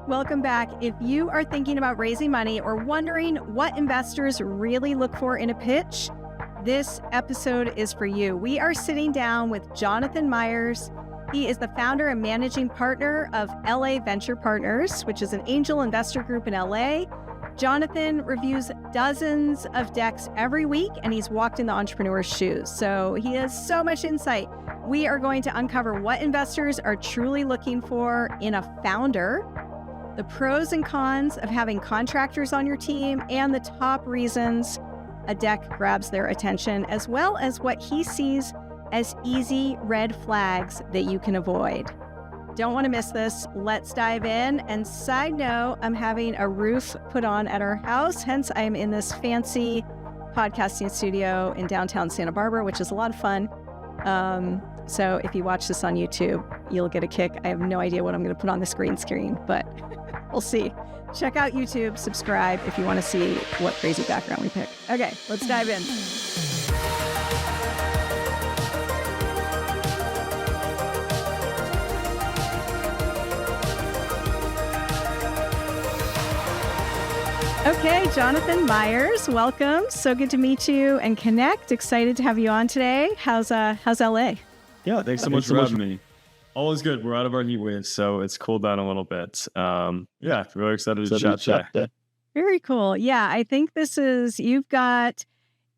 Welcome back. If you are thinking about raising money or wondering what investors really look for in a pitch, this episode is for you. We are sitting down with Jonathan Myers. He is the founder and managing partner of LA Venture Partners, which is an angel investor group in LA. Jonathan reviews dozens of decks every week, and he's walked in the entrepreneur's shoes. So he has so much insight. We are going to uncover what investors are truly looking for in a founder, the pros and cons of having contractors on your team, and the top reasons a deck grabs their attention, as well as what he sees as easy red flags that you can avoid. Don't want to miss this. Let's dive in. And side note, I'm having a roof put on at our house. Hence, I am in this fancy podcasting studio in downtown Santa Barbara, which is a lot of fun. So if you watch this on YouTube, you'll get a kick. I have no idea what I'm going to put on this green screen, but we'll see. Check out YouTube, subscribe if you want to see what crazy background we pick. Okay, let's dive in. Okay, Jonathan Myers, welcome. So good to meet you and connect. Excited to have you on today. How's LA? Yeah, thanks so much for having me. All is good. We're out of our heat wave, so it's cooled down a little bit. Yeah, really excited to chat today. Very cool. Yeah, I think you've got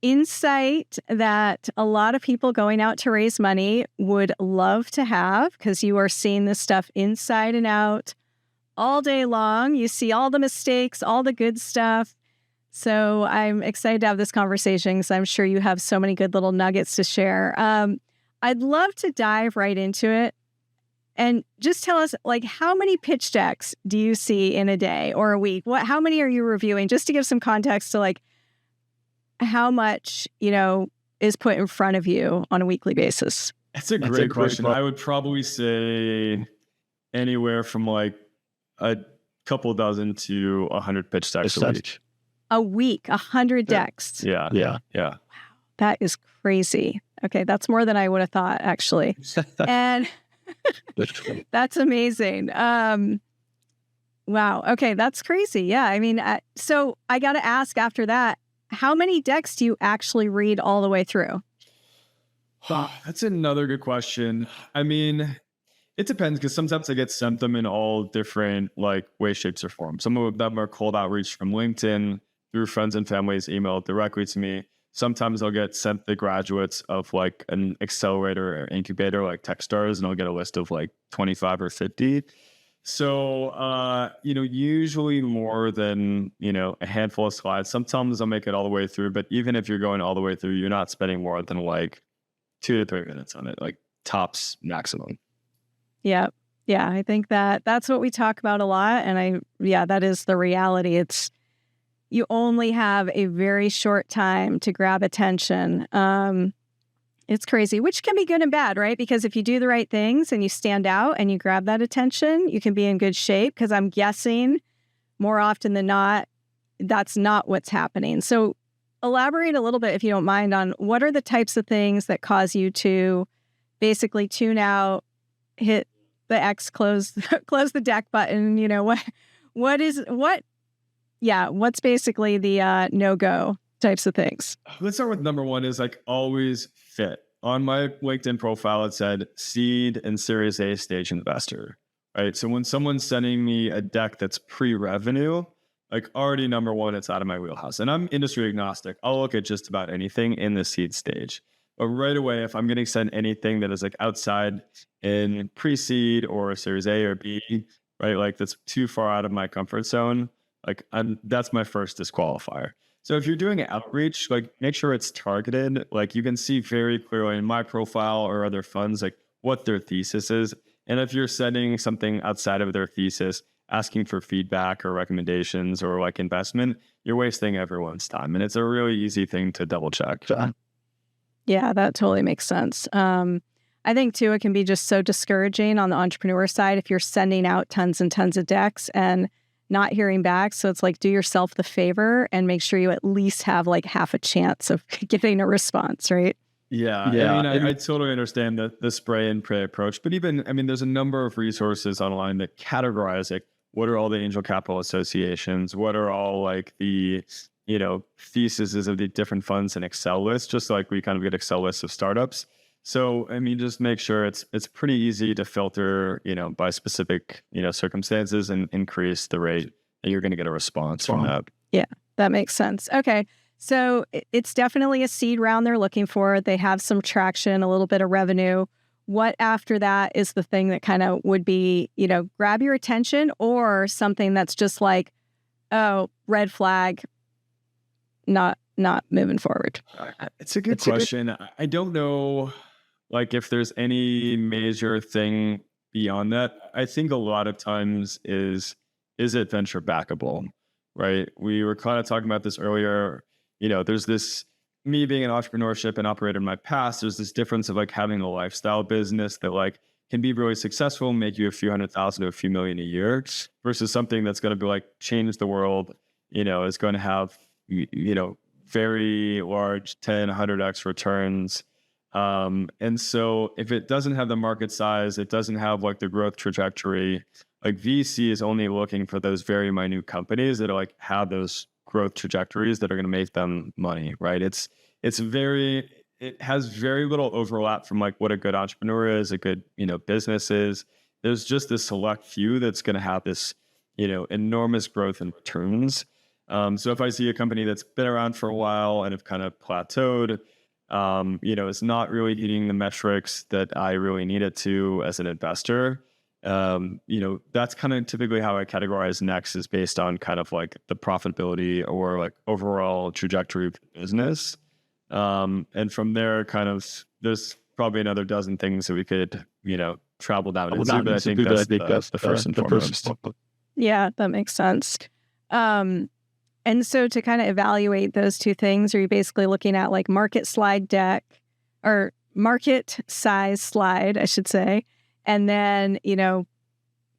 insight that a lot of people going out to raise money would love to have, because you are seeing this stuff inside and out all day long. You see all the mistakes, all the good stuff. So I'm excited to have this conversation because I'm sure you have so many good little nuggets to share. I'd love to dive right into it and just tell us, like, how many pitch decks do you see in a day or a week? How many are you reviewing? Just to give some context to like how much, is put in front of you on a weekly basis. That's a great question. I would probably say anywhere from like a couple dozen to 100 pitch decks a week. A week, 100 decks. Yeah. Wow, that is crazy. Okay, that's more than I would have thought, actually. And that's amazing. Wow. Okay, that's crazy. Yeah, I mean, so I got to ask after that, how many decks do you actually read all the way through? That's another good question. I mean, it depends, because sometimes I get sent them in all different like ways, shapes, or forms. Some of them are cold outreach from LinkedIn, through friends and family's email directly to me. Sometimes I'll get sent the graduates of like an accelerator or incubator like Techstars, and I'll get a list of like 25 or 50. So, usually more than, a handful of slides. Sometimes I'll make it all the way through, but even if you're going all the way through, you're not spending more than like 2 to 3 minutes on it, like tops maximum. Yeah. Yeah. I think that's what we talk about a lot. And that is the reality. You only have a very short time to grab attention. It's crazy, which can be good and bad, right? Because if you do the right things and you stand out and you grab that attention, you can be in good shape, because I'm guessing more often than not, that's not what's happening. So elaborate a little bit, if you don't mind, on what are the types of things that cause you to basically tune out, hit the X, close the deck button. What's basically the no-go types of things? Let's start with number one is like always fit. On my LinkedIn profile, it said seed and Series A stage investor, right? So when someone's sending me a deck that's pre-revenue, like already number one, it's out of my wheelhouse. And I'm industry agnostic. I'll look at just about anything in the seed stage. But right away, if I'm getting sent anything that is like outside in pre-seed or Series A or B, right? Like that's too far out of my comfort zone. Like that's my first disqualifier. So if you're doing outreach, like make sure it's targeted. Like you can see very clearly in my profile or other funds, like what their thesis is. And if you're sending something outside of their thesis, asking for feedback or recommendations or like investment, you're wasting everyone's time. And it's a really easy thing to double check. Yeah, that totally makes sense. I think too, it can be just so discouraging on the entrepreneur side if you're sending out tons and tons of decks and not hearing back. So it's like, do yourself the favor and make sure you at least have like half a chance of getting a response, right? Yeah. I mean, I totally understand the spray and pray approach, but even, I mean, there's a number of resources online that categorize like what are all the angel capital associations? What are all like the, theses of the different funds and Excel lists, just like we kind of get Excel lists of startups. So, I mean, just make sure it's pretty easy to filter, by specific, circumstances and increase the rate that you're going to get a response from that. Yeah, that makes sense. Okay. So it's definitely a seed round they're looking for. They have some traction, a little bit of revenue. What after that is the thing that kind of would be, grab your attention, or something that's just like, oh, red flag, not moving forward? It's a good question. I don't know, like, if there's any major thing beyond that. I think a lot of times is it venture backable, right? We were kind of talking about this earlier. There's this, me being in entrepreneurship and operator in my past, there's this difference of like having a lifestyle business that like can be really successful, make you a few $100,000 to a few million a year, versus something that's going to be like change the world, is going to have, very large 10, 100x returns. And so if it doesn't have the market size, it doesn't have like the growth trajectory, like VC is only looking for those very minute companies that are like have those growth trajectories that are going to make them money, right? It has very little overlap from like what a good entrepreneur is, a good, business is. There's just this select few that's going to have this, enormous growth and returns. So if I see a company that's been around for a while and have kind of plateaued, it's not really hitting the metrics that I really need it to as an investor. That's kind of typically how I categorize next, is based on kind of like the profitability or like overall trajectory of the business. And from there, kind of, there's probably another dozen things that we could, travel down into, but I think that's the first and foremost. Yeah, that makes sense. And so to kind of evaluate those two things, are you basically looking at like market slide deck, or market size slide, I should say, and then,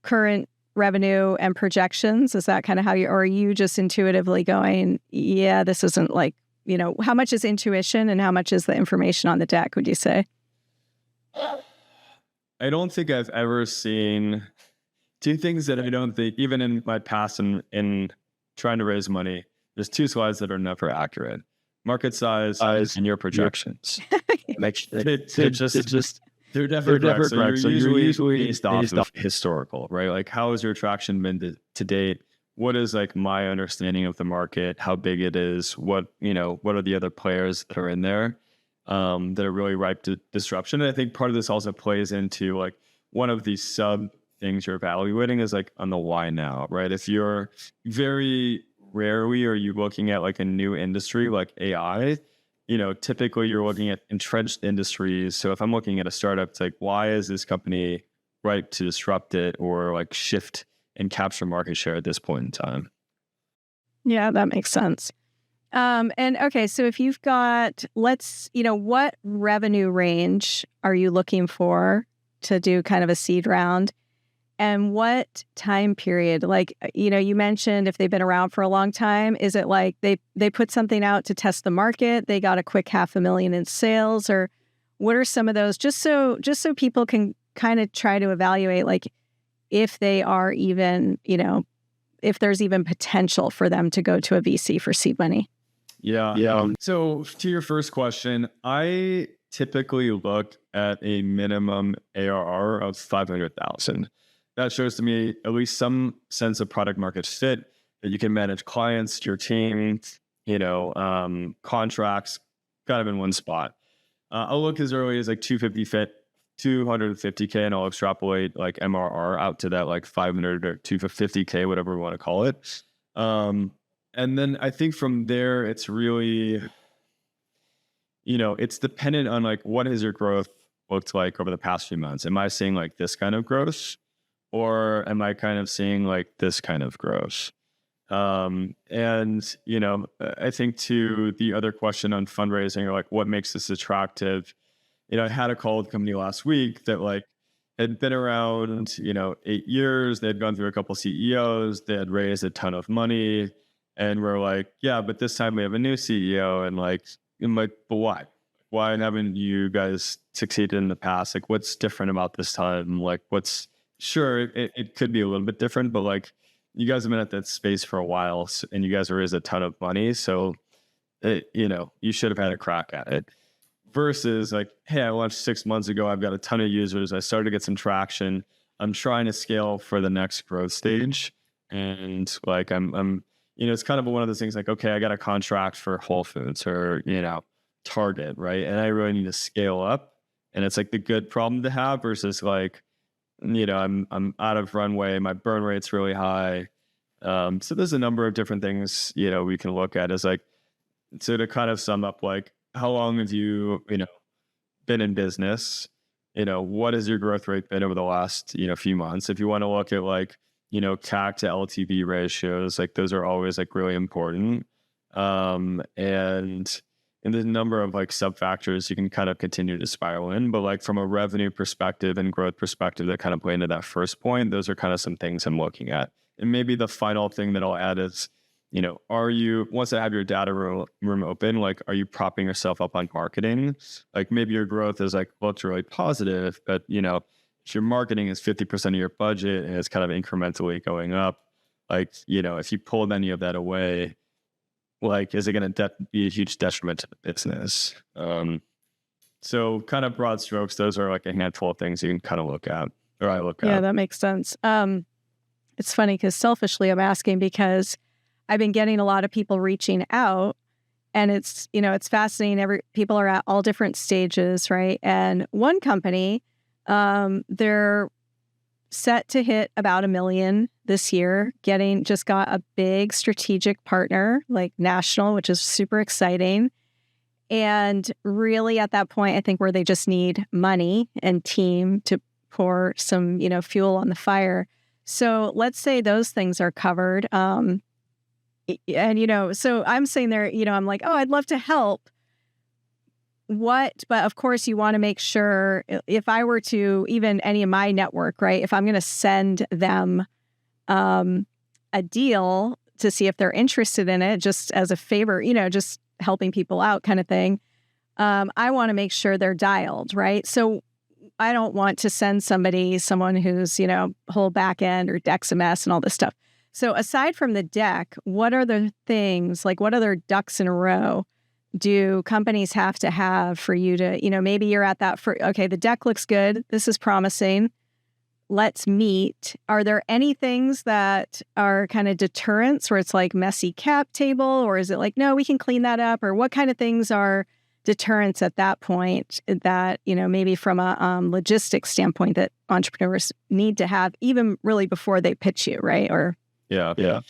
current revenue and projections? Is that kind of how or are you just intuitively going, yeah, this isn't like, how much is intuition and how much is the information on the deck, would you say? I don't think I've ever seen two things that I don't think, even in my past in trying to raise money, there's two slides that are never accurate: market size and your projections. They're never correct. So you're usually based off of historical, right? Like, how has your traction been to date? What is like my understanding of the market? How big it is? What are the other players that are in there that are really ripe to disruption? And I think part of this also plays into like one of these sub things you're evaluating is like on the why now, right? If you're very rarely are you looking at like a new industry like AI, typically you're looking at entrenched industries. So if I'm looking at a startup, it's like, why is this company ripe to disrupt it or like shift and capture market share at this point in time? Yeah, that makes sense. And okay, so if you've got, what revenue range are you looking for to do kind of a seed round? And what time period? Like, you mentioned if they've been around for a long time, is it like they put something out to test the market, they got a quick $500,000 in sales, or what are some of those? Just so people can kind of try to evaluate, like, if they are even, if there's even potential for them to go to a VC for seed money. Yeah. So to your first question, I typically look at a minimum ARR of 500,000. That shows to me at least some sense of product market fit, that you can manage clients, your team, contracts kind of in one spot. I'll look as early as like 250K, and I'll extrapolate like MRR out to that like 500 or 250K, whatever we want to call it. And then I think from there, it's really, it's dependent on like, what has your growth looked like over the past few months? Am I seeing like this kind of growth? Or am I kind of seeing like this kind of growth? And, I think to the other question on fundraising, or like what makes this attractive, I had a call with a company last week that like had been around, 8 years. They had gone through a couple CEOs. They had raised a ton of money. And we're like, yeah, but this time we have a new CEO. And like, but why? Why haven't you guys succeeded in the past? Like, what's different about this time? Like, sure, it could be a little bit different, but like, you guys have been at that space for a while and you guys raised a ton of money. So, you should have had a crack at it versus like, hey, I launched 6 months ago. I've got a ton of users. I started to get some traction. I'm trying to scale for the next growth stage. And like, I'm it's kind of one of those things like, okay, I got a contract for Whole Foods or, Target, right? And I really need to scale up. And it's like the good problem to have versus like, I'm out of runway. My burn rate's really high. So there's a number of different things, we can look at as like, so to kind of sum up, like, how long have you, been in business? What has your growth rate been over the last, few months? If you want to look at like, CAC to LTV ratios, like those are always like really important. And there's a number of like sub factors you can kind of continue to spiral in, but like from a revenue perspective and growth perspective that kind of play into that first point, those are kind of some things I'm looking at. And maybe the final thing that I'll add is, are you, once I have your data room open, like, are you propping yourself up on marketing? Like maybe your growth is like, looks really positive, but if your marketing is 50% of your budget and it's kind of incrementally going up, like, if you pulled any of that away, like, is it going to be a huge detriment to the business? So kind of broad strokes, those are like a handful of things you can kind of look at, or I look at. Yeah, that makes sense. It's funny because selfishly I'm asking because I've been getting a lot of people reaching out, and it's fascinating. People are at all different stages, right? And one company, they're set to hit about $1 million this year, just got a big strategic partner, like national, which is super exciting. And really at that point, I think where they just need money and team to pour some, fuel on the fire. So let's say those things are covered. And, so I'm saying there, I'm like, oh, I'd love to help. But of course you want to make sure if I were to, even any of my network, right, if I'm going to send them a deal to see if they're interested in it, just as a favor, just helping people out kind of thing, I want to make sure they're dialed, right? So I don't want to send someone who's, whole back end or deck's a mess and all this stuff. So aside from the deck, what are the things, like what other ducks in a row do companies have to have for you to, maybe you're at that for, okay, the deck looks good. This is promising. Let's meet. Are there any things that are kind of deterrents where it's like messy cap table, or is it like, no, we can clean that up? Or what kind of things are deterrents at that point that, maybe from a logistics standpoint that entrepreneurs need to have even really before they pitch you, right? Or Yeah.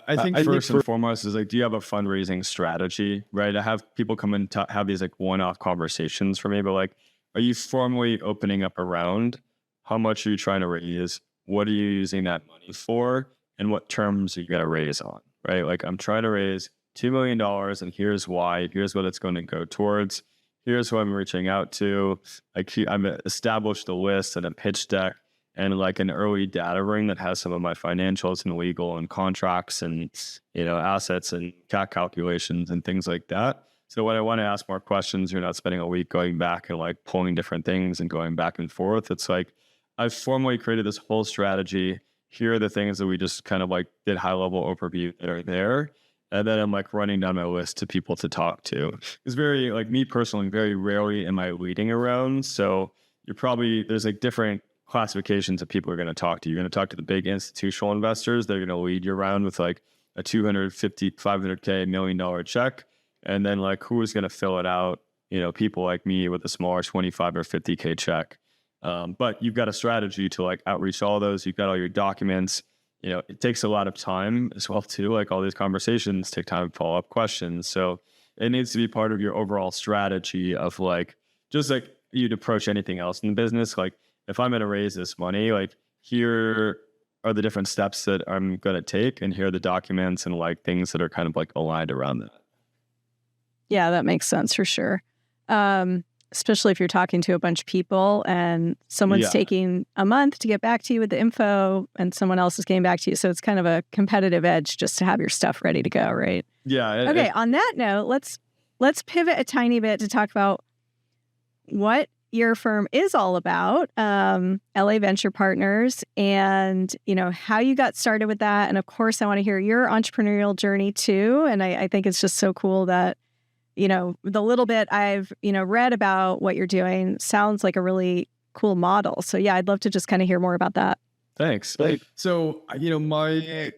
I think first and foremost is like, do you have a fundraising strategy, right? I have people come and have these like one-off conversations for me, but like, are you formally opening up a round? How much are you trying to raise? What are you using that money for? And what terms are you going to raise on, right? Like, I'm trying to raise $2 million and here's why, here's what it's going to go towards. Here's who I'm reaching out to. Like, I've established a list and a pitch deck and like an early data ring that has some of my financials and legal and contracts and, assets and CAC calculations and things like that. So when I want to ask more questions, you're not spending a week going back and like pulling different things and going back and forth. It's like, I've formally created this whole strategy. Here are the things that we just kind of like did high level overview that are there. And then I'm like running down my list to people to talk to. It's very like me personally, very rarely am I leading around. So there's like different classifications of people are going to talk to. You're going to talk to the big institutional investors. They're going to lead you around with like a $250, $500K, $1 million check. And then like, who's going to fill it out? People like me with a smaller 25 or 50K check. But you've got a strategy to like outreach all those. You've got all your documents. It takes a lot of time as well too. Like all these conversations take time to follow up questions. So it needs to be part of your overall strategy of like, just like you'd approach anything else in the business. Like if I'm going to raise this money, like here are the different steps that I'm going to take. And here are the documents and like things that are kind of like aligned around that. Yeah, that makes sense for sure. Especially if you're talking to a bunch of people and someone's taking a month to get back to you with the info and someone else is getting back to you. So it's kind of a competitive edge just to have your stuff ready to go, right? Yeah. Okay. On that note, let's pivot a tiny bit to talk about what your firm is all about, LA Venture Partners, and, how you got started with that. And of course, I want to hear your entrepreneurial journey too. And I think it's just so cool that, the little bit I've, read about what you're doing sounds like a really cool model. So yeah, I'd love to just kind of hear more about that. Thanks. So, my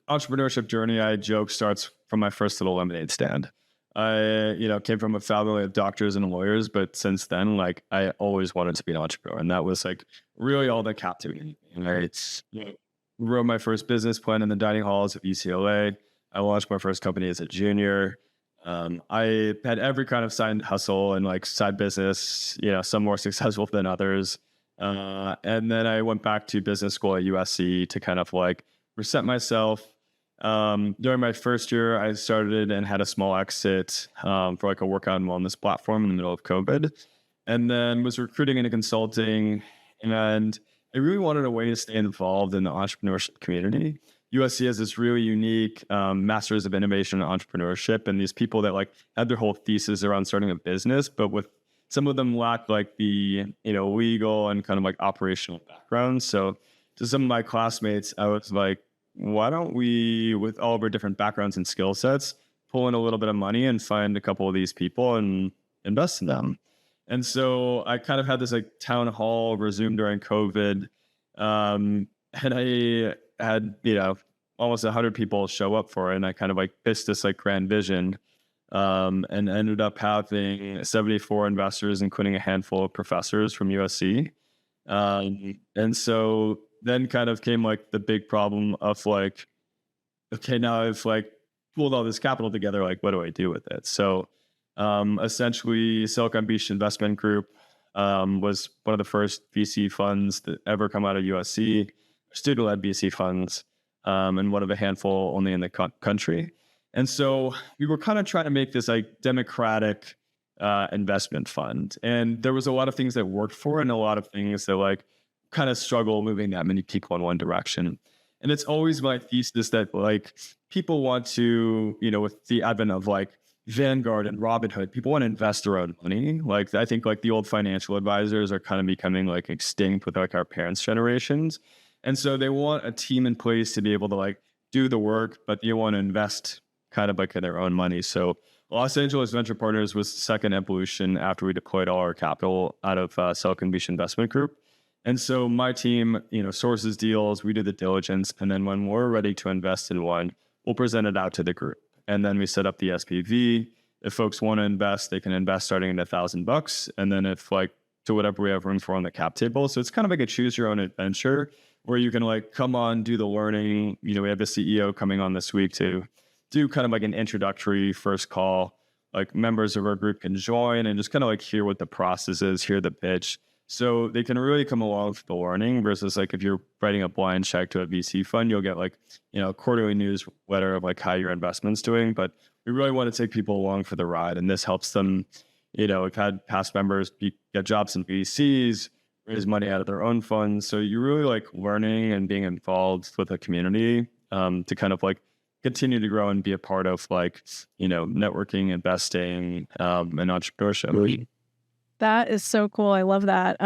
entrepreneurship journey, I joke, starts from my first little lemonade stand. I, came from a family of doctors and lawyers, but since then, like, I always wanted to be an entrepreneur, and that was like really all that captivated me. Wrote my first business plan in the dining halls of UCLA. I launched my first company as a junior. I had every kind of side hustle and like side business, some more successful than others. And then I went back to business school at USC to kind of like reset myself. During my first year, I started and had a small exit for like a workout and wellness platform in the middle of COVID, and then was recruiting into consulting. And I really wanted a way to stay involved in the entrepreneurship community. USC has this really unique masters of innovation and entrepreneurship, and these people that like had their whole thesis around starting a business, but with some of them lack like the legal and kind of like operational background. So to some of my classmates, I was like, why don't we, with all of our different backgrounds and skill sets, pull in a little bit of money and find a couple of these people and invest in them? And so I kind of had this like town hall resume during COVID. And I had, almost 100 people show up for it. And I kind of like pitched this like grand vision, and ended up having 74 investors, including a handful of professors from USC. And so then kind of came like the big problem of like, okay, now I've like pulled all this capital together. Like, what do I do with it? So essentially Silicon Beach Investment Group was one of the first VC funds that ever come out of USC, student-led VC funds, and one of a handful only in the country. And so we were kind of trying to make this like democratic investment fund. And there was a lot of things that worked for it and a lot of things that like kind of struggle moving that many people in one direction. And it's always my thesis that like people want to, with the advent of like Vanguard and Robinhood, people want to invest their own money. Like I think like the old financial advisors are kind of becoming like extinct with like our parents' generations. And so they want a team in place to be able to like do the work, but you want to invest kind of like in their own money. So Los Angeles Venture Partners was the second evolution after we deployed all our capital out of Silicon Beach Investment Group. And so my team, sources deals, we do the diligence, and then when we're ready to invest in one, we'll present it out to the group. And then we set up the SPV. If folks want to invest, they can invest starting at $1,000. And then if like to whatever we have room for on the cap table. So it's kind of like a choose your own adventure where you can like come on, do the learning. We have a CEO coming on this week to do kind of like an introductory first call. Like members of our group can join and just kind of like hear what the process is, hear the pitch. So they can really come along for the learning versus like if you're writing a blind check to a VC fund, you'll get like, a quarterly newsletter of like how your investment's doing. But we really want to take people along for the ride. And this helps them, we've had past members get jobs in VCs, raise money out of their own funds. So you're really like learning and being involved with a community to kind of like continue to grow and be a part of like, networking, investing, and entrepreneurship. That is so cool. I love that.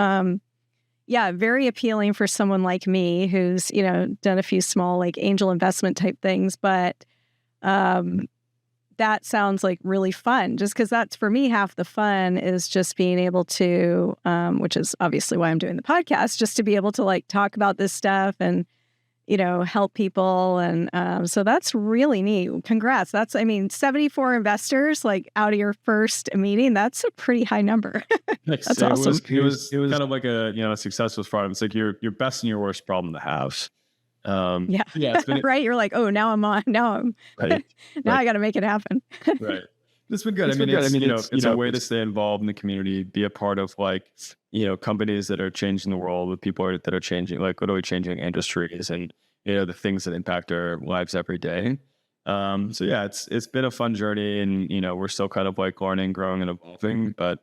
Yeah, very appealing for someone like me who's, done a few small like angel investment type things. But that sounds like really fun just because that's for me, half the fun is just being able to, which is obviously why I'm doing the podcast, just to be able to like talk about this stuff and, help people. And so that's really neat. Congrats. That's, 74 investors like out of your first meeting. That's a pretty high number. That's awesome. It was kind of like a success was part of it. It's like your best and your worst problem to have. Yeah, it's been, right. You're like, oh, now I'm on. Now I got to make it happen. Right. It's been good. It's a way to stay involved in the community, be a part of like, companies that are changing the world with people that are changing, like literally changing industries and, the things that impact our lives every day. So yeah, it's been a fun journey and, we're still kind of like learning, growing and evolving, but,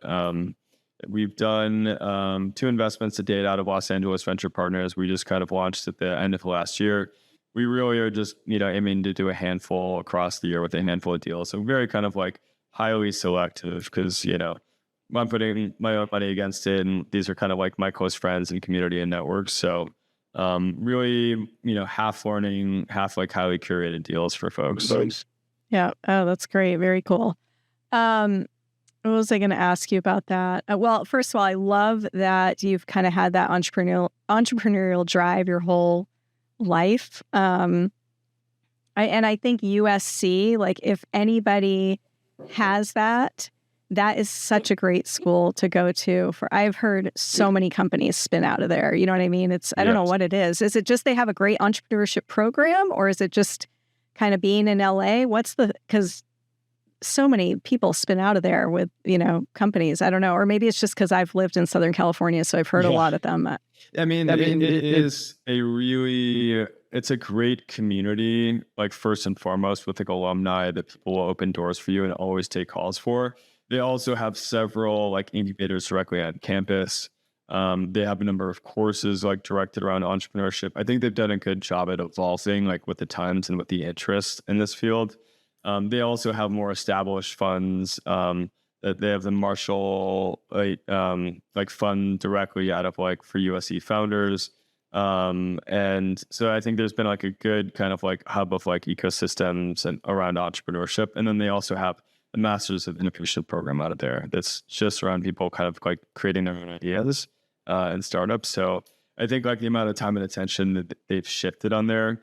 we've done 2 investments to date out of Los Angeles Venture Partners. We just kind of launched at the end of last year. We really are just, aiming to do a handful across the year with a handful of deals. So very kind of like highly selective because, I'm putting my own money against it, and these are kind of like my close friends and community and networks. So really, half learning, half like highly curated deals for folks. Yeah. Oh, that's great. Very cool. What was I going to ask you about that? Well, first of all, I love that you've kind of had that entrepreneurial drive your whole life. I think USC, like if anybody has that, that is such a great school to go to. I've heard so many companies spin out of there. You know what I mean? I don't know what it is. Is it just they have a great entrepreneurship program, or is it just kind of being in LA? Because so many people spin out of there with, companies. I don't know. Or maybe it's just because I've lived in Southern California, so I've heard a lot of them. It's a great community, like first and foremost, with like alumni that people will open doors for you and always take calls for. They also have several like incubators directly on campus. They have a number of courses like directed around entrepreneurship. I think they've done a good job at evolving like with the times and with the interest in this field. They also have more established funds. That they have the Marshall like fund directly out of like for USC founders. And so I think there's been like a good kind of like hub of like ecosystems and around entrepreneurship. And then they also have the Masters of Innovation program out of there that's just around people kind of like creating their own ideas and startups. So I think like the amount of time and attention that they've shifted on there,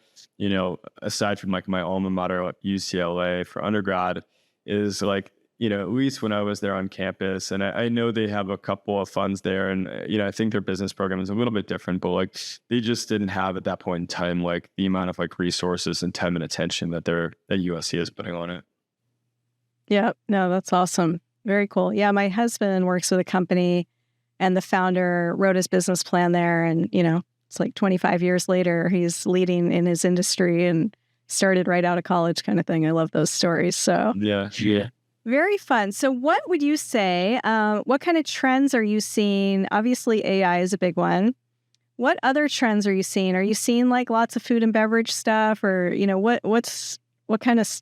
aside from like my alma mater at UCLA for undergrad, is like, at least when I was there on campus, and I know they have a couple of funds there, and I think their business program is a little bit different, but like they just didn't have at that point in time like the amount of like resources and time and attention that USC is putting on it. Yeah, no, that's awesome. Very cool. Yeah, my husband works with a company, and the founder wrote his business plan there, and it's like 25 years later, he's leading in his industry and started right out of college, kind of thing. I love those stories. So yeah. Very fun. So what would you say, what kind of trends are you seeing? Obviously, AI is a big one. What other trends are you seeing? Are you seeing like lots of food and beverage stuff, or, what kind of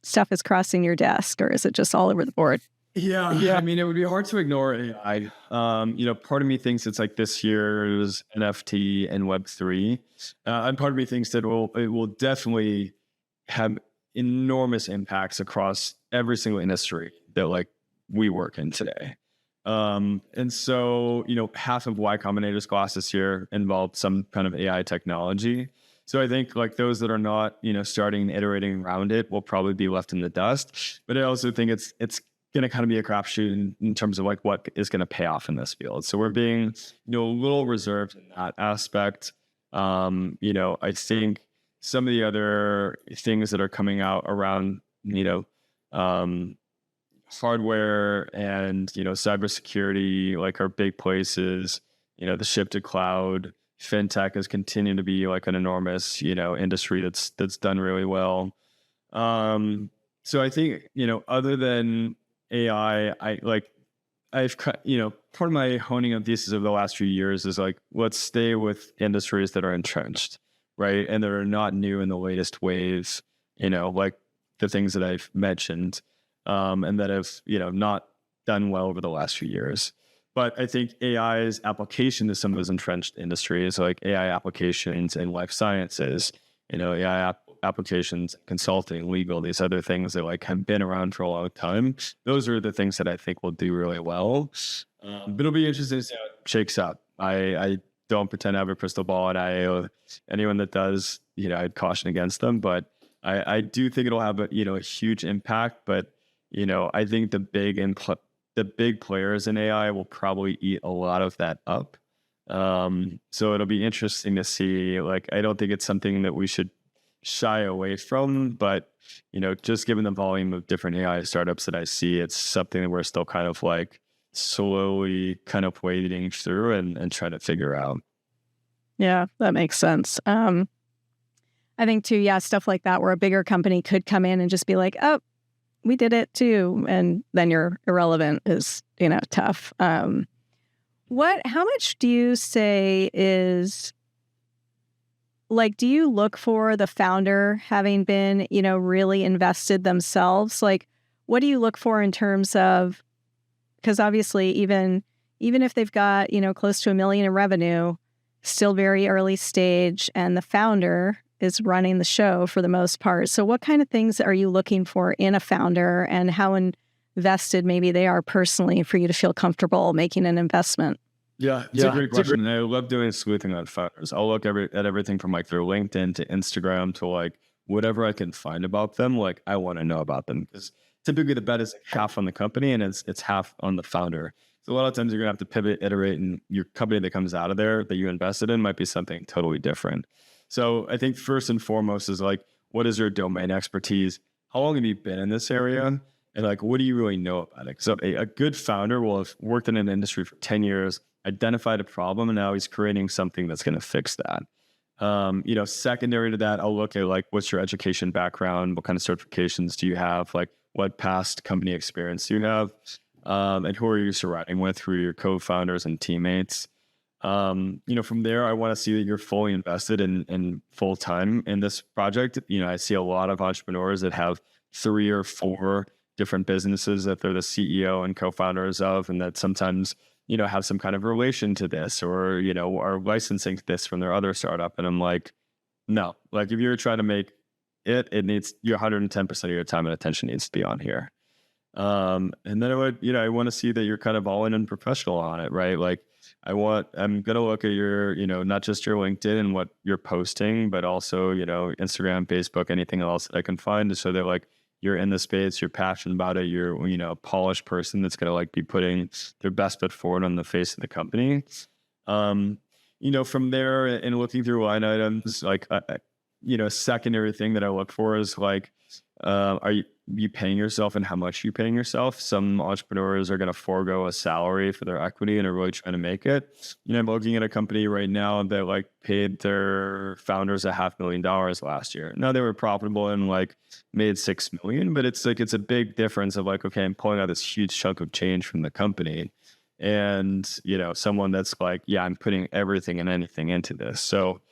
stuff is crossing your desk, or is it just all over the board? Yeah. I mean, it would be hard to ignore AI. Part of me thinks it's like this year's NFT and Web3. And part of me thinks that it will definitely have enormous impacts across every single industry that like we work in today. And so, half of Y Combinator's class this year involved some kind of AI technology. So I think like those that are not, starting and iterating around it will probably be left in the dust. But I also think it's going to kind of be a crapshoot in terms of like what is going to pay off in this field. So we're being, a little reserved in that aspect. I think some of the other things that are coming out around, hardware and, cybersecurity, like are big places, the shift to cloud, fintech has continued to be like an enormous, industry that's done really well. So I think, other than AI, part of my honing of thesis over the last few years is like, let's stay with industries that are entrenched, right? And that are not new in the latest waves, like the things that I've mentioned, and that have, not done well over the last few years. But I think AI's application to some of those entrenched industries, like AI applications in life sciences, AI applications, consulting, legal, these other things that like have been around for a long time. Those are the things that I think will do really well. But it'll be interesting to see how it shakes up. I don't pretend to have a crystal ball, and anyone that does, I'd caution against them. But I do think it'll have a huge impact. But I think the big players in AI will probably eat a lot of that up. So it'll be interesting to see. Like, I don't think it's something that we should shy away from, but just given the volume of different AI startups that I see, it's something that we're still kind of like slowly kind of wading through and trying to figure out. Yeah, that makes sense. I think too, stuff like that where a bigger company could come in and just be like, oh, we did it too, and then you're irrelevant is, tough. How much do you say is like, do you look for the founder having been, really invested themselves? Like, what do you look for in terms of Because obviously, even if they've got, close to $1 million in revenue, still very early stage, and the founder is running the show for the most part. So what kind of things are you looking for in a founder, and how invested maybe they are personally for you to feel comfortable making an investment? Yeah, it's a great question. And I love doing sleuthing on founders. I'll look at everything from like their LinkedIn to Instagram to like whatever I can find about them. Like I want to know about them, because typically the bet is half on the company and it's half on the founder. So a lot of times you're gonna have to pivot, iterate, and your company that comes out of there that you invested in might be something totally different. So I think first and foremost is like, what is your domain expertise? How long have you been in this area? And like, what do you really know about it? So a good founder will have worked in an industry for 10 years, identified a problem, and now he's creating something that's going to fix that. Secondary to that, I'll look at like, what's your education background? What kind of certifications do you have? Like, what past company experience do you have? And who are you surrounding with? Who are your co-founders and teammates? From there, I want to see that you're fully invested in full time in this project. I see a lot of entrepreneurs that have 3 or 4 different businesses that they're the CEO and co-founders of, and that sometimes, have some kind of relation to this, or, are licensing this from their other startup. And I'm like, no, like if you're trying to make it needs your 110% of your time and attention needs to be on here. And then I want to see that you're kind of all in and professional on it, right? Like I'm going to look at your, not just your LinkedIn and what you're posting, but also, Instagram, Facebook, anything else that I can find, so that like you're in the space, you're passionate about it, you're, a polished person that's going to like be putting their best foot forward on the face of the company. From there and looking through line items, like, a secondary thing that I look for is like, are you paying yourself, and how much are you paying yourself? Some entrepreneurs are going to forego a salary for their equity and are really trying to make it. I'm looking at a company right now that like paid their founders $500,000 last year. Now they were profitable and like made $6 million, but it's a big difference of like, okay, I'm pulling out this huge chunk of change from the company. And, someone that's like, yeah, I'm putting everything and anything into this. So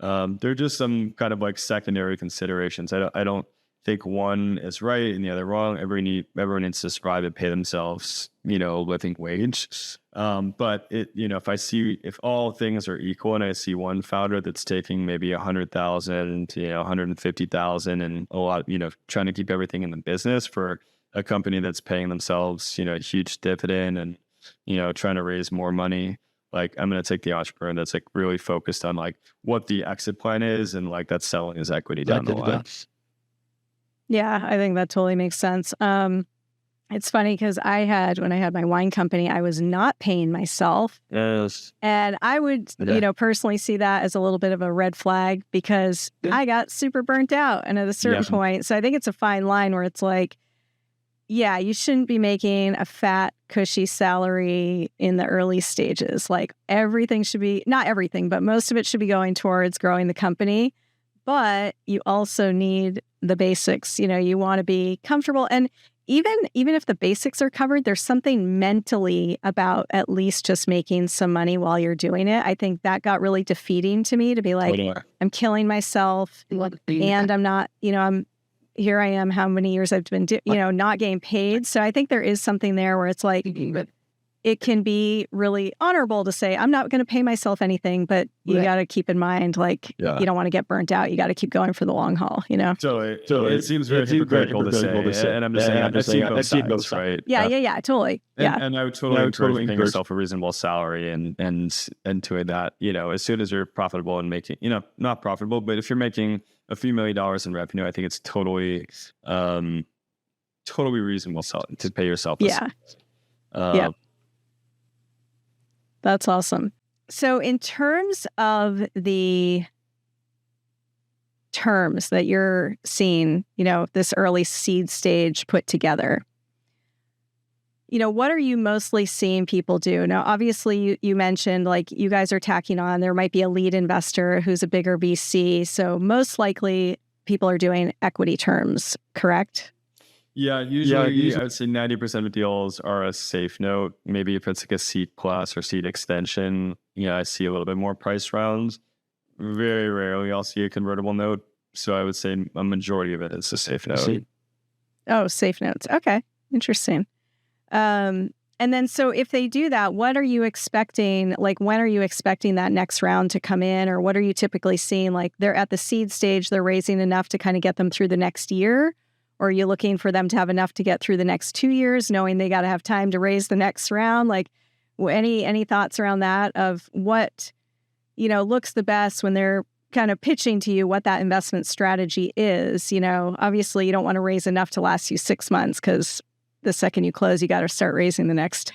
they're just some kind of like secondary considerations. I don't think one is right and the other wrong. Everyone needs to strive to pay themselves, living wage. But if all things are equal and I see one founder that's taking maybe 100,000, 150,000 and a lot, trying to keep everything in the business for a company that's paying themselves, a huge dividend and, trying to raise more money, like I'm going to take the entrepreneur that's like really focused on like what the exit plan is and like that's selling his equity down the line. Yeah, I think that totally makes sense. It's funny because when I had my wine company, I was not paying myself. Yes. And I would, personally see that as a little bit of a red flag, because I got super burnt out. And at a certain point, so I think it's a fine line where it's like, yeah, you shouldn't be making a fat, cushy salary in the early stages. Like everything should be, not everything, but most of it should be going towards growing the company. But you also need the basics. You want to be comfortable. And even if the basics are covered, there's something mentally about at least just making some money while you're doing it. I think that got really defeating to me, to be like, I'm killing myself and I'm not, here I am, how many years I've been, not getting paid. So I think there is something there where it's like, it can be really honorable to say, I'm not going to pay myself anything, but you got to keep in mind, like, you don't want to get burnt out. You got to keep going for the long haul, So it seems very hypocritical to say, and I'm just saying, I've seen both sides, right? Yeah, totally. And I would totally paying yourself a reasonable salary and to that, as soon as you're profitable and making, not profitable, but if you're making a few $1 million in revenue, I think it's totally reasonable to pay yourself. Yeah. That's awesome. So in terms of the terms that you're seeing, this early seed stage put together, what are you mostly seeing people do? Now, obviously, you mentioned like you guys are tacking on, there might be a lead investor who's a bigger VC. So most likely people are doing equity terms, correct? Yeah, usually I would say 90% of deals are a safe note. Maybe if it's like a seed plus or seed extension, I see a little bit more price rounds. Very rarely I'll see a convertible note. So I would say a majority of it is a safe note. Oh, safe notes. Okay. Interesting. And And then, so if they do that, what are you expecting? Like, when are you expecting that next round to come in? Or what are you typically seeing? Like, they're at the seed stage, they're raising enough to kind of get them through the next year? Or are you looking for them to have enough to get through the next 2 years, knowing they got to have time to raise the next round? Like, any thoughts around that of what, looks the best when they're kind of pitching to you what that investment strategy is? Obviously you don't want to raise enough to last you 6 months, because the second you close, you got to start raising the next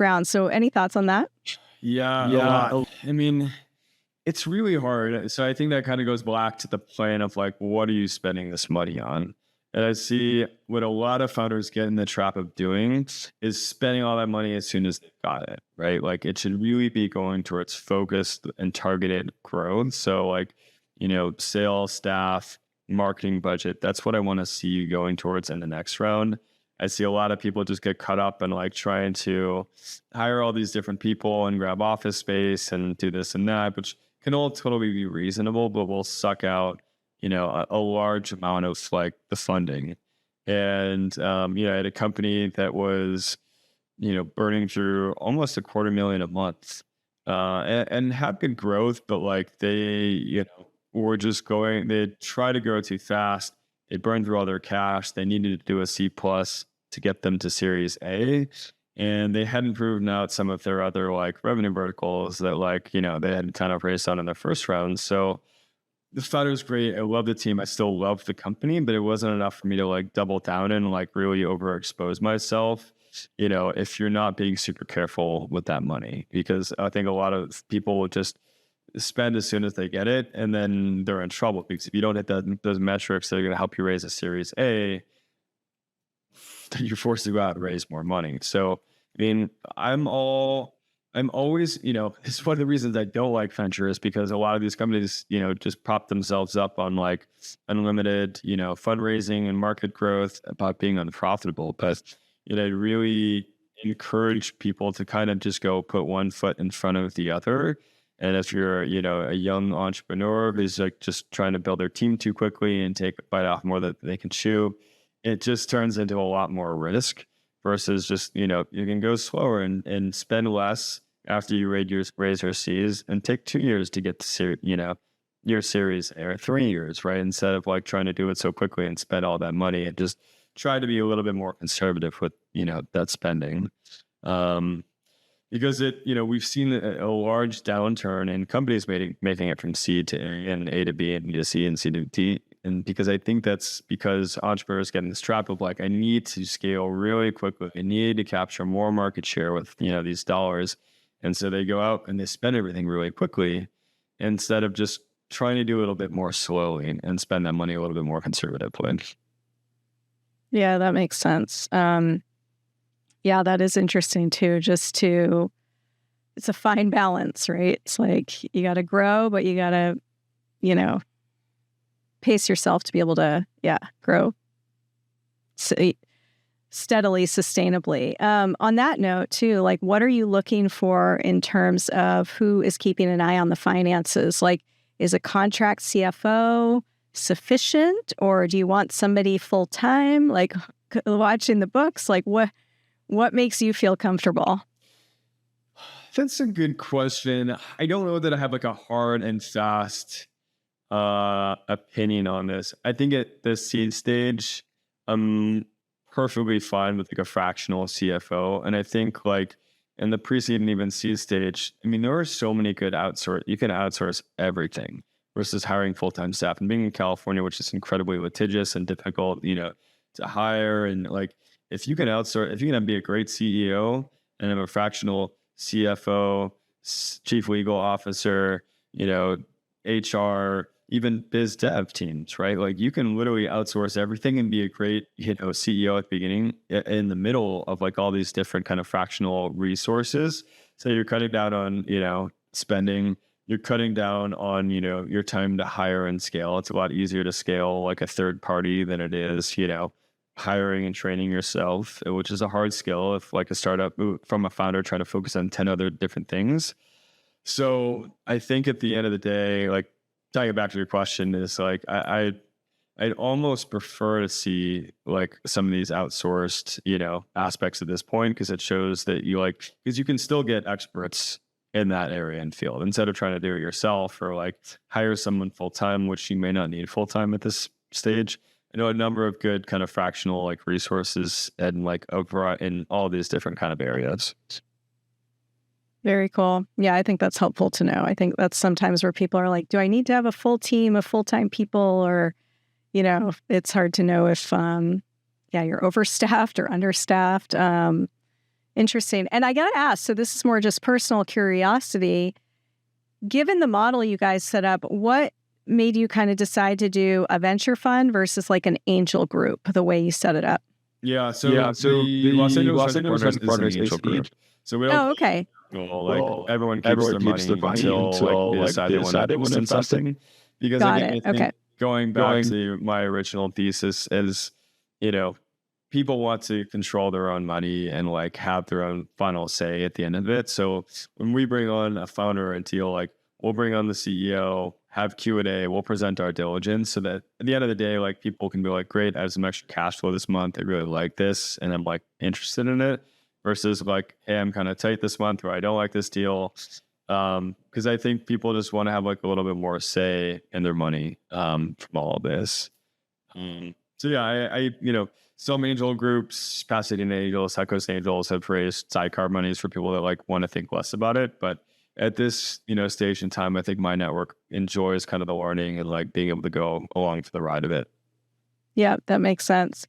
round. So any thoughts on that? Yeah, a lot. I mean, it's really hard. So I think that kind of goes back to the plan of like, what are you spending this money on? And I see what a lot of founders get in the trap of doing is spending all that money as soon as they've got it, right? Like, it should really be going towards focused and targeted growth. So like, sales, staff, marketing budget, that's what I want to see you going towards in the next round. I see a lot of people just get caught up in like trying to hire all these different people and grab office space and do this and that, which can all totally be reasonable, but will suck out, a large amount of like the funding. And, I had a company that was, burning through almost $250,000 a month, and had good growth, but like they, were just they try to grow too fast. They burned through all their cash. They needed to do a C+ to get them to Series A. And they hadn't proven out some of their other like revenue verticals that like, they had kind of raced on in their first round. So the founder was great. I love the team. I still love the company, but it wasn't enough for me to like double down and like really overexpose myself, if you're not being super careful with that money. Because I think a lot of people will just spend as soon as they get it, and then they're in trouble, because if you don't hit those metrics that are going to help you raise a Series A, then you're forced to go out and raise more money. So, I mean, I'm always, it's one of the reasons I don't like venture, is because a lot of these companies, just prop themselves up on like unlimited, fundraising and market growth about being unprofitable. But, I really encourage people to kind of just go put one foot in front of the other. And if you're, a young entrepreneur who's like just trying to build their team too quickly and take a bite off more that they can chew, it just turns into a lot more risk versus just, you can go slower and spend less after you raise your C's, and take 2 years to get to, your Series A, or 3 years, right? Instead of like trying to do it so quickly and spend all that money, and just try to be a little bit more conservative with, that spending. Because we've seen a large downturn in companies making it from C to A, and A to B, and B to C, and C to D. And because I think that's because entrepreneurs get in this trap of like, I need to scale really quickly. I need to capture more market share with, these dollars. And so they go out and they spend everything really quickly, instead of just trying to do a little bit more slowly and spend that money a little bit more conservatively. Yeah, that makes sense. Yeah, that is interesting too. It's a fine balance, right? It's like you got to grow, but you got to, pace yourself to be able to, grow steadily, sustainably. On that note too, like, what are you looking for in terms of who is keeping an eye on the finances? Like, is a contract CFO sufficient, or do you want somebody full time, like watching the books? Like, what makes you feel comfortable? That's a good question. I don't know that I have like a hard and fast opinion on this. I think at the seed stage, I'm perfectly fine with like a fractional CFO. And I think like in the pre-seed and even seed stage, I mean, there are so many good you can outsource everything versus hiring full-time staff. And being in California, which is incredibly litigious and difficult, to hire. And like, if you can be a great CEO and have a fractional CFO, chief legal officer, HR, even biz dev teams, right? Like, you can literally outsource everything and be a great, CEO at the beginning, in the middle of like all these different kind of fractional resources. So you're cutting down on, spending, you're cutting down on, your time to hire and scale. It's a lot easier to scale like a third party than it is, hiring and training yourself, which is a hard skill if like a startup from a founder trying to focus on 10 other different things. So I think at the end of the day, like, tying it back to your question, is like, I I'd almost prefer to see like some of these outsourced, aspects at this point, because it shows that because you can still get experts in that area and field instead of trying to do it yourself or like hire someone full time, which you may not need full time at this stage. I know a number of good kind of fractional like resources and like over in all these different kind of areas. Very cool. Yeah, I think that's helpful to know. I think that's sometimes where people are like, do I need to have a full team of full-time people? Or, it's hard to know if, you're overstaffed or understaffed. Interesting. And I got to ask, so this is more just personal curiosity. Given the model you guys set up, what made you kind of decide to do a venture fund versus like an angel group, the way you set it up? Yeah. So the Los Angeles Venture Partners is an angel group. So we don't. Oh, okay. Everyone keeps their money until they decide they want to investing. Because I think going back to my original thesis is, people want to control their own money and like have their own final say at the end of it. So when we bring on a founder and deal, like we'll bring on the CEO, have Q&A, we'll present our diligence so that at the end of the day, like people can be like, great, I have some extra cash flow this month. I really like this and I'm like interested in it, versus like, hey, I'm kind of tight this month or I don't like this deal. Because I think people just want to have like a little bit more say in their money from all of this. So yeah, I some angel groups, Pasadena Angels, High Coast Angels have raised sidecar monies for people that like want to think less about it. But at this, stage in time, I think my network enjoys kind of the learning and like being able to go along for the ride of it. Yeah, that makes sense.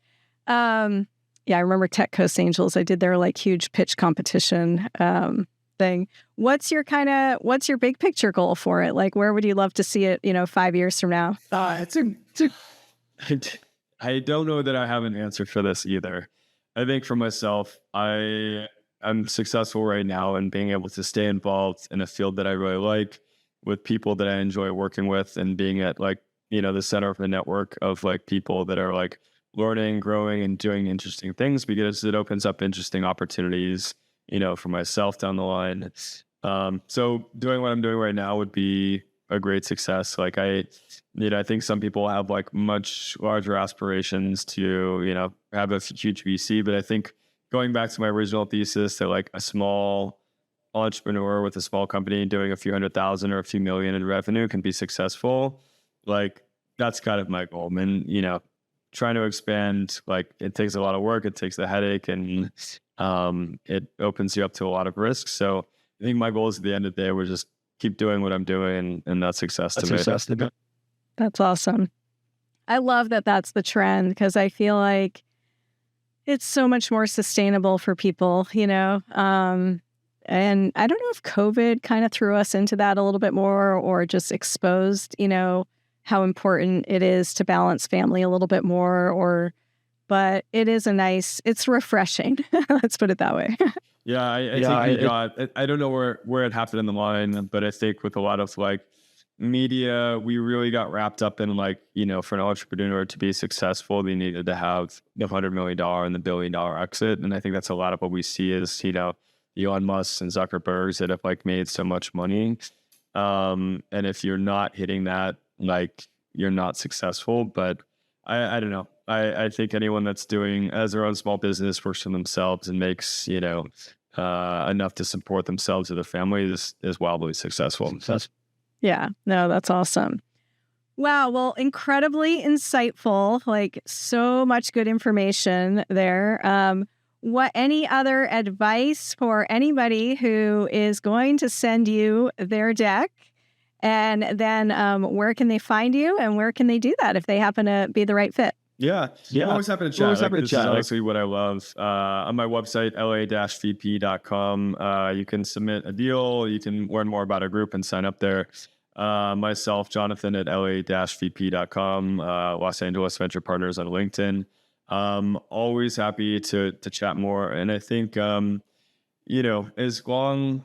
Yeah, I remember Tech Coast Angels. I did their like huge pitch competition thing. What's your big picture goal for it? Like, where would you love to see it, 5 years from now? I don't know that I have an answer for this either. I think for myself, I'm successful right now in being able to stay involved in a field that I really like, with people that I enjoy working with, and being at like, the center of the network of like people that are like learning, growing, and doing interesting things, because it opens up interesting opportunities, for myself down the line. So doing what I'm doing right now would be a great success. Like I think some people have like much larger aspirations to, have a huge VC, but I think going back to my original thesis that like a small entrepreneur with a small company doing a few 100,000 or a few million in revenue can be successful. Like that's kind of my goal. And, trying to expand, like it takes a lot of work, it takes the headache, and it opens you up to a lot of risks. So I think my goal is at the end of the day, we're just keep doing what I'm doing, and that's success to me. That's awesome. I love that that's the trend, because I feel like it's so much more sustainable for people, and I don't know if COVID kind of threw us into that a little bit more, or just exposed, how important it is to balance family a little bit more, but it is it's refreshing. Let's put it that way. Yeah, I don't know where it happened in the line, but I think with a lot of like media, we really got wrapped up in like, for an entrepreneur to be successful, they needed to have the $100 million and the $1 billion exit. And I think that's a lot of what we see is, Elon Musk and Zuckerbergs that have like made so much money. And if you're not hitting that, like you're not successful. But I don't know. I think anyone that's has their own small business, works for themselves, and makes, enough to support themselves or their family is wildly successful. Yeah, no, that's awesome. Wow. Well, incredibly insightful, like so much good information there. Any other advice for anybody who is going to send you their deck? And then where can they find you, and where can they do that if they happen to be the right fit? Yeah. I'm always happy to chat. This is honestly what I love. On my website, la-vp.com, you can submit a deal. You can learn more about our group and sign up there. Myself, Jonathan at la-vp.com, Los Angeles Venture Partners on LinkedIn. Always happy to chat more. And I think, as long,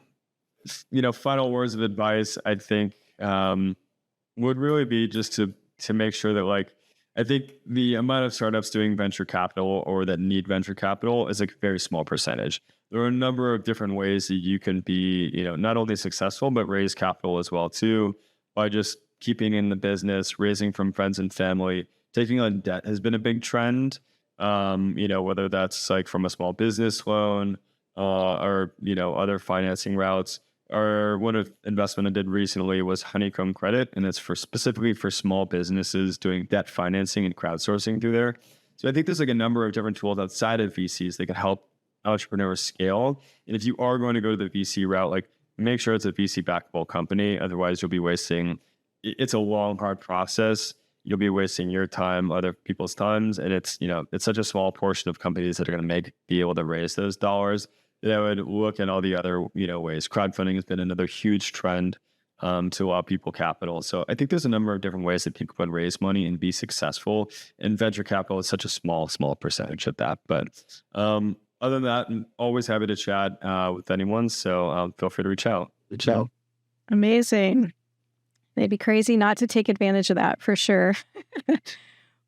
final words of advice, I think, would really be just to make sure that like, I think the amount of startups doing venture capital or that need venture capital is a very small percentage. There are a number of different ways that you can be, not only successful, but raise capital as well too, by just keeping in the business, raising from friends and family, taking on debt has been a big trend. Whether that's like from a small business loan or other financing routes. Or one of investment I did recently was Honeycomb Credit, and it's specifically for small businesses doing debt financing and crowdsourcing through there. So I think there's like a number of different tools outside of VCs that can help entrepreneurs scale. And if you are going to go to the VC route, like make sure it's a VC backable company. Otherwise, you'll be wasting. It's a long, hard process. You'll be wasting your time, other people's times, and it's such a small portion of companies that are going to be able to raise those dollars. That I would look at all the other ways. Crowdfunding has been another huge trend to allow people capital. So I think there's a number of different ways that people can raise money and be successful. And venture capital is such a small percentage of that. But other than that, I'm always happy to chat with anyone. So feel free to reach out. Amazing. They'd be crazy not to take advantage of that for sure.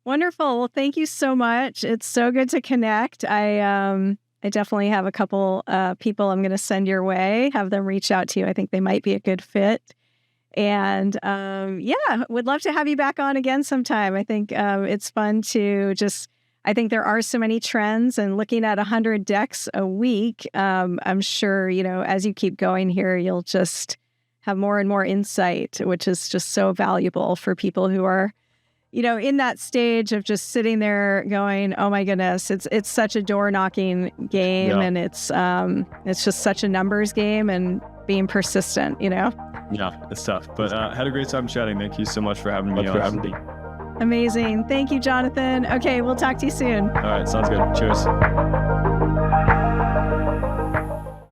Wonderful. Well, thank you so much. It's so good to connect. I definitely have a couple people I'm going to send your way, have them reach out to you. I think they might be a good fit. And would love to have you back on again sometime. I think it's fun to I think there are so many trends, and looking at 100 decks a week, I'm sure, as you keep going here, you'll just have more and more insight, which is just so valuable for people who are in that stage of just sitting there going, oh my goodness, it's such a door knocking game, and it's just such a numbers game, and being persistent, Yeah, it's tough, but had a great time chatting. Thank you so much for having me on. Amazing. Thank you, Jonathan. Okay, we'll talk to you soon. All right, sounds good. Cheers.